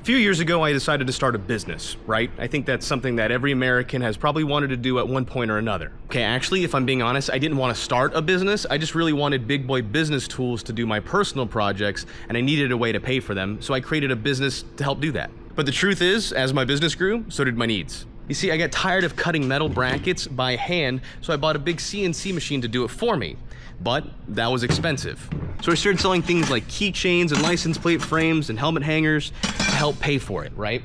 A few years ago, I decided to start a business, right? I think that's something that every American has probably wanted to do at one point or another. Okay, actually, if I'm being honest, I didn't want to start a business. I just really wanted big boy business tools to do my personal projects, and I needed a way to pay for them, so I created a business to help do that. But the truth is, as my business grew, so did my needs. You see, I got tired of cutting metal brackets by hand, so I bought a big CNC machine to do it for me. But that was expensive. So I started selling things like keychains and license plate frames and helmet hangers to help pay for it, right?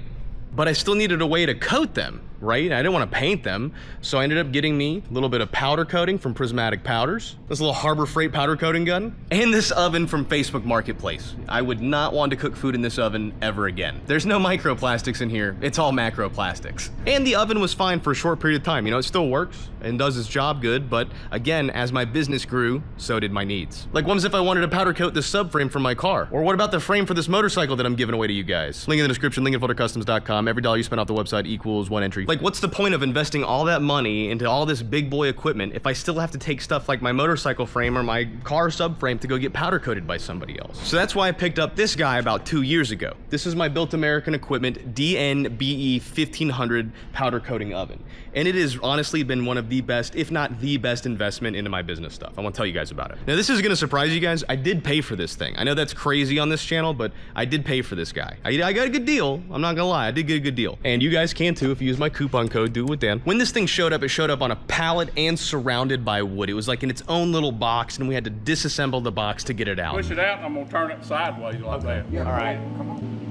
But I still needed a way to coat them, right? I didn't want to paint them, so I ended up getting me a little bit of powder coating from Prismatic Powders, this little Harbor Freight powder coating gun, and this oven from Facebook Marketplace. I would not want to cook food in this oven ever again. There's no microplastics in here, it's all macroplastics. And the oven was fine for a short period of time. You know, it still works and does its job good, but again, as my business grew, so did my needs. Like, what if I wanted to powder coat this subframe for my car? Or what about the frame for this motorcycle that I'm giving away to you guys? Link in the description, lincolnfoldercustoms.com. Every dollar you spend off the website equals 1 entry. Like, what's the point of investing all that money into all this big boy equipment if I still have to take stuff like my motorcycle frame or my car subframe to go get powder coated by somebody else? So that's why I picked up this guy about 2 years ago. This is my Built American Equipment DNBE 1500 powder coating oven. And it has honestly been one of the best, if not the best investment into my business stuff. I want to tell you guys about it. Now, this is gonna surprise you guys. I did pay for this thing. I know that's crazy on this channel, but I did pay for this guy. I got a good deal. I'm not gonna lie, I did get a good deal. And you guys can too if you use my coupon code, DOITWITHDAN. When this thing showed up, it showed up on a pallet and surrounded by wood. It was like in its own little box, and we had to disassemble the box to get it out. Push it out, and I'm gonna turn it sideways like that. Yeah, all right. Come on.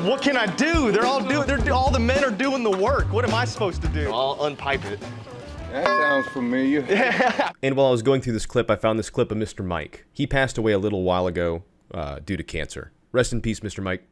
What can I do? All the men are doing the work. What am I supposed to do? I'll unpipe it. That sounds familiar. And while I was going through this clip, I found this clip of Mr. Mike. He passed away a little while ago due to cancer. Rest in peace, Mr. Mike.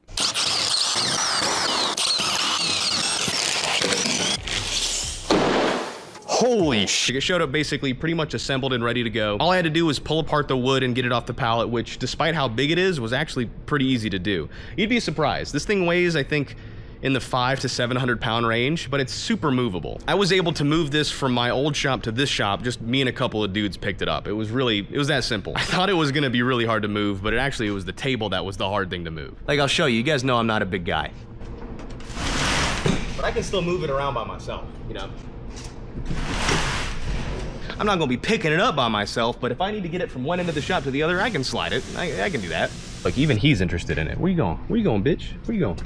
Holy shit. It showed up basically pretty much assembled and ready to go. All I had to do was pull apart the wood and get it off the pallet, which, despite how big it is, was actually pretty easy to do. You'd be surprised. This thing weighs, I think, in the 500 to 700 pound range, but it's super movable. I was able to move this from my old shop to this shop, just me and a couple of dudes picked it up. It was that simple. I thought it was gonna be really hard to move, but it was the table that was the hard thing to move. Like, I'll show you. You guys know I'm not a big guy. But I can still move it around by myself, you know? I'm not gonna be picking it up by myself, but if I need to get it from one end of the shop to the other, I can slide it. I can do that. Like, even he's interested in it. Where you going? Where you going, bitch? Where you going?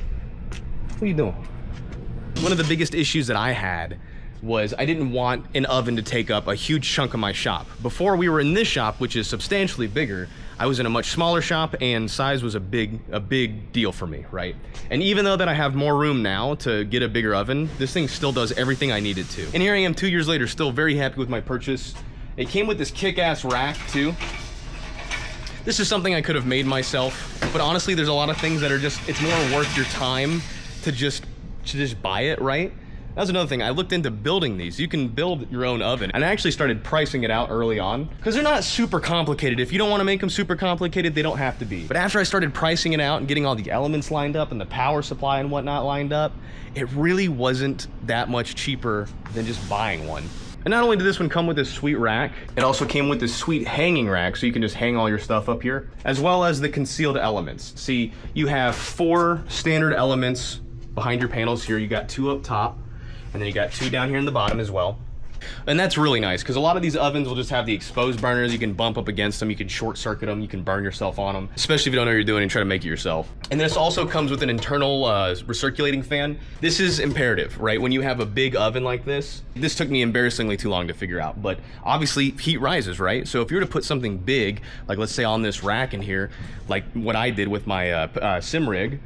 What are you doing? One of the biggest issues that I had was I didn't want an oven to take up a huge chunk of my shop. Before we were in this shop, which is substantially bigger, I was in a much smaller shop, and size was a big deal for me, right? And even though that I have more room now to get a bigger oven, this thing still does everything I needed to. And here I am 2 years later, still very happy with my purchase. It came with this kick-ass rack too. This is something I could have made myself, but honestly, there's a lot of things that are it's more worth your time to just buy it, right? That's another thing. I looked into building these. You can build your own oven. And I actually started pricing it out early on because they're not super complicated. If you don't want to make them super complicated, they don't have to be. But after I started pricing it out and getting all the elements lined up and the power supply and whatnot lined up, it really wasn't that much cheaper than just buying one. And not only did this one come with this sweet rack, it also came with this sweet hanging rack, so you can just hang all your stuff up here, as well as the concealed elements. See, you have 4 standard elements behind your panels here. You got 2 up top, and then you got 2 down here in the bottom as well. And that's really nice, because a lot of these ovens will just have the exposed burners. You can bump up against them, you can short circuit them, you can burn yourself on them, especially if you don't know what you're doing and try to make it yourself. And this also comes with an internal recirculating fan. This is imperative, right? When you have a big oven like this took me embarrassingly too long to figure out, but obviously heat rises, right? So if you were to put something big, like let's say on this rack in here, like what I did with my sim rig,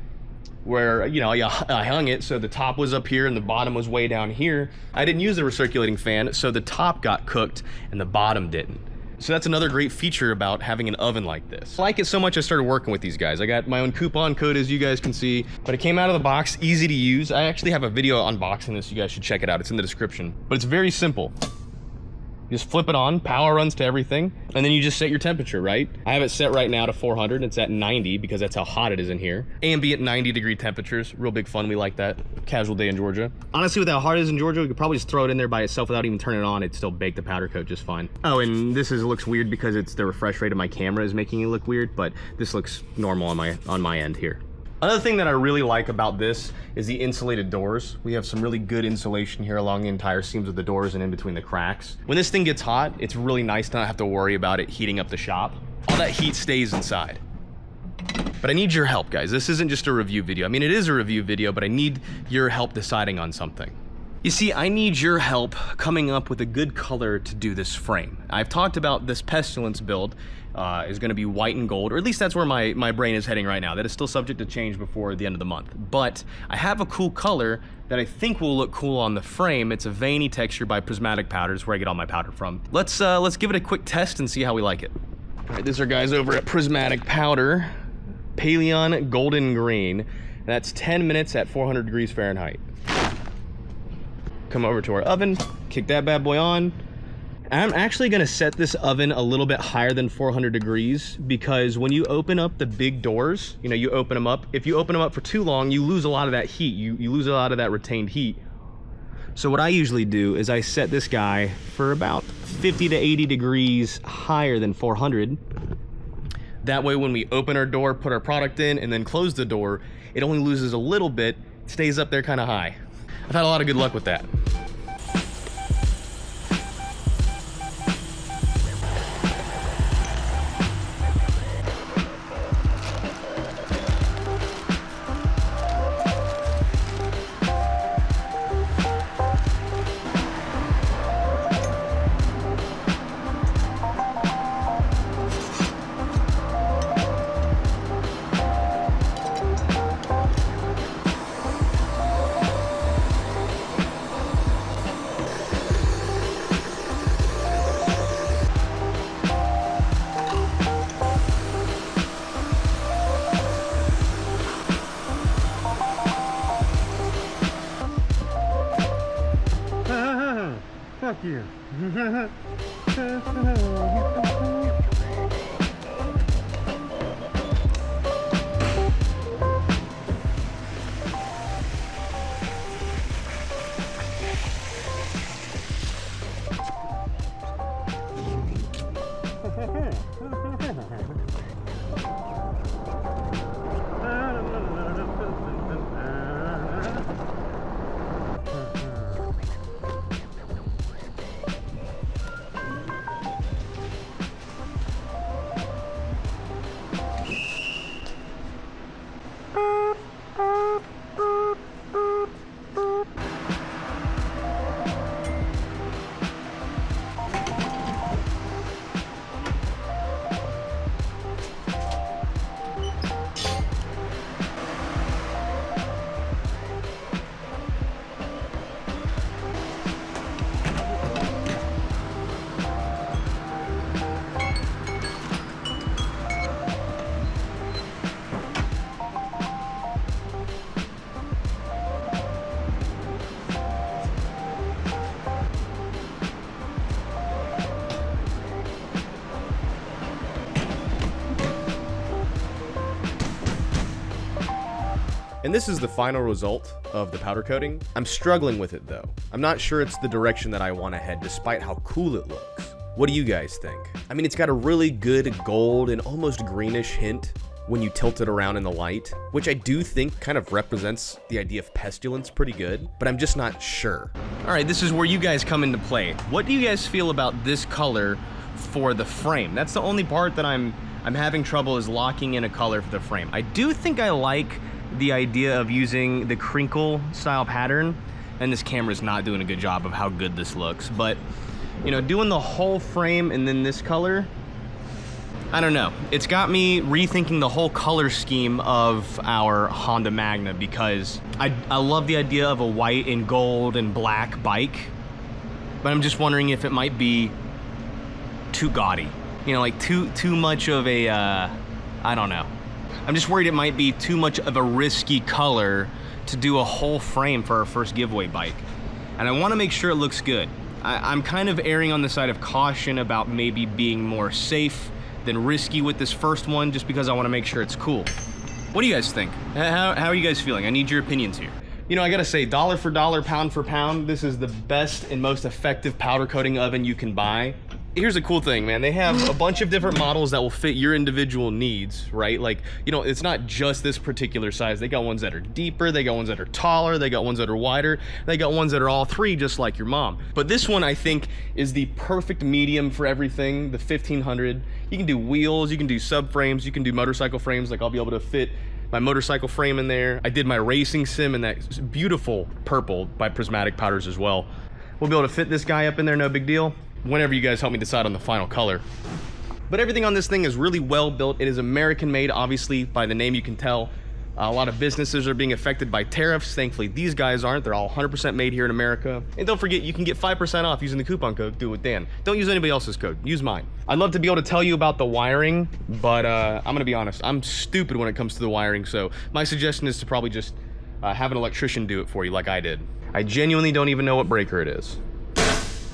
where, you know, I hung it so the top was up here and the bottom was way down here. I didn't use the recirculating fan, so the top got cooked and the bottom didn't. So that's another great feature about having an oven like this. I like it so much I started working with these guys. I got my own coupon code, as you guys can see, but it came out of the box, easy to use. I actually have a video unboxing this, you guys should check it out. It's in the description, but it's very simple. You just flip it on, power runs to everything, and then you just set your temperature, right? I have it set right now to 400, it's at 90 because that's how hot it is in here. Ambient 90-degree temperatures, real big fun, we like that. Casual day in Georgia. Honestly, with how hot it is in Georgia, we could probably just throw it in there by itself without even turning it on. It'd still bake the powder coat just fine. Oh, and this looks weird because the refresh rate of my camera is making it look weird, but this looks normal on my end here. Another thing that I really like about this is the insulated doors. We have some really good insulation here along the entire seams of the doors and in between the cracks. When this thing gets hot, it's really nice to not have to worry about it heating up the shop. All that heat stays inside. But I need your help, guys. This isn't just a review video. I mean, it is a review video, but I need your help deciding on something. You see, I need your help coming up with a good color to do this frame. I've talked about this Pestilence build is gonna be white and gold, or at least that's where my brain is heading right now. That is still subject to change before the end of the month. But I have a cool color that I think will look cool on the frame. It's a veiny texture by Prismatic Powders, where I get all my powder from. Let's give it a quick test and see how we like it. All right, these are guys over at Prismatic Powder. Paleon Golden Green. That's 10 minutes at 400 degrees Fahrenheit. Come over to our oven, kick that bad boy on. I'm actually gonna set this oven a little bit higher than 400 degrees because when you open up the big doors, you know, you open them up. If you open them up for too long, you lose a lot of that heat. You lose a lot of that retained heat. So what I usually do is I set this guy for about 50 to 80 degrees higher than 400. That way when we open our door, put our product in, and then close the door, it only loses a little bit, stays up there kind of high. I've had a lot of good luck with that. Fuck you. And this is the final result of the powder coating. I'm struggling with it though. I'm not sure it's the direction that I want to head despite how cool it looks. What do you guys think? I mean, it's got a really good gold and almost greenish hint when you tilt it around in the light, which I do think kind of represents the idea of Pestilence pretty good, but I'm just not sure. All right, this is where you guys come into play. What do you guys feel about this color for the frame? That's the only part that I'm having trouble is locking in a color for the frame. I do think I like the idea of using the crinkle style pattern, and this camera's not doing a good job of how good this looks, but you know, doing the whole frame and then this color, I don't know. It's got me rethinking the whole color scheme of our Honda Magna because I love the idea of a white and gold and black bike, but I'm just wondering if it might be too gaudy. You know, like too much of a, I don't know. I'm just worried it might be too much of a risky color to do a whole frame for our first giveaway bike. And I want to make sure it looks good. I'm kind of erring on the side of caution about maybe being more safe than risky with this first one, just because I want to make sure it's cool. What do you guys think? How are you guys feeling? I need your opinions here. You know, I gotta say, dollar for dollar, pound for pound, this is the best and most effective powder coating oven you can buy. Here's a cool thing, man. They have a bunch of different models that will fit your individual needs, right? Like, you know, it's not just this particular size. They got ones that are deeper, they got ones that are taller, they got ones that are wider, they got ones that are all three, just like your mom. But this one, I think, is the perfect medium for everything, the 1500. You can do wheels, you can do subframes, you can do motorcycle frames. Like, I'll be able to fit my motorcycle frame in there. I did my racing sim in that beautiful purple by Prismatic Powders as well. We'll be able to fit this guy up in there, no big deal, whenever you guys help me decide on the final color. But everything on this thing is really well built. It is American made, obviously, by the name you can tell. A lot of businesses are being affected by tariffs. Thankfully, these guys aren't. They're all 100% made here in America. And don't forget, you can get 5% off using the coupon code DOITWITHDAN. Don't use anybody else's code, use mine. I'd love to be able to tell you about the wiring, but I'm gonna be honest, I'm stupid when it comes to the wiring, so my suggestion is to probably just have an electrician do it for you like I did. I genuinely don't even know what breaker it is.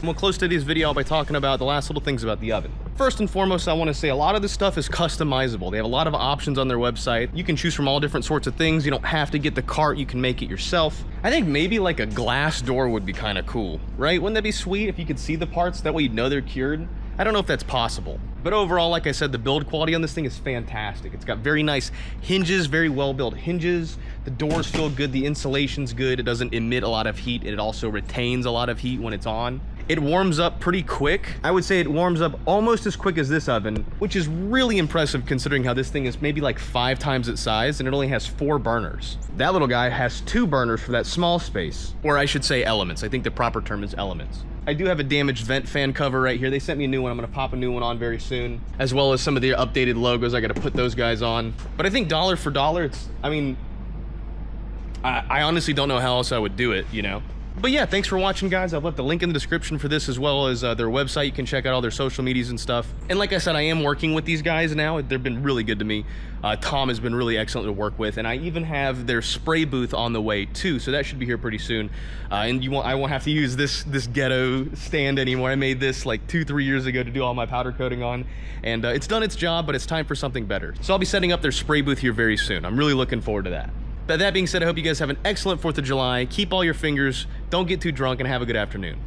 We'll close today's video by talking about the last little things about the oven. First and foremost, I want to say a lot of this stuff is customizable. They have a lot of options on their website. You can choose from all different sorts of things. You don't have to get the cart, you can make it yourself. I think maybe like a glass door would be kind of cool, right? Wouldn't that be sweet if you could see the parts? That way you'd know they're cured. I don't know if that's possible. But overall, like I said, the build quality on this thing is fantastic. It's got very nice hinges, very well-built hinges. The doors feel good, the insulation's good. It doesn't emit a lot of heat. It also retains a lot of heat when it's on. It warms up pretty quick. I would say it warms up almost as quick as this oven, which is really impressive considering how this thing is maybe like 5 times its size and it only has 4 burners. That little guy has 2 burners for that small space, or I should say elements. I think the proper term is elements. I do have a damaged vent fan cover right here. They sent me a new one. I'm gonna pop a new one on very soon, as well as some of the updated logos. I gotta put those guys on. But I think dollar for dollar, it's, I mean, I honestly don't know how else I would do it, you know? But yeah, thanks for watching, guys. I've left a link in the description for this, as well as their website. You can check out all their social medias and stuff. And like I said, I am working with these guys now. They've been really good to me. Tom has been really excellent to work with, and I even have their spray booth on the way too, so that should be here pretty soon. And I won't have to use this ghetto stand anymore. I made this like 2-3 years ago to do all my powder coating on, and it's done its job, but it's time for something better. So I'll be setting up their spray booth here very soon. I'm really looking forward to that. But that being said, I hope you guys have an excellent 4th of July. Keep all your fingers, don't get too drunk, and have a good afternoon.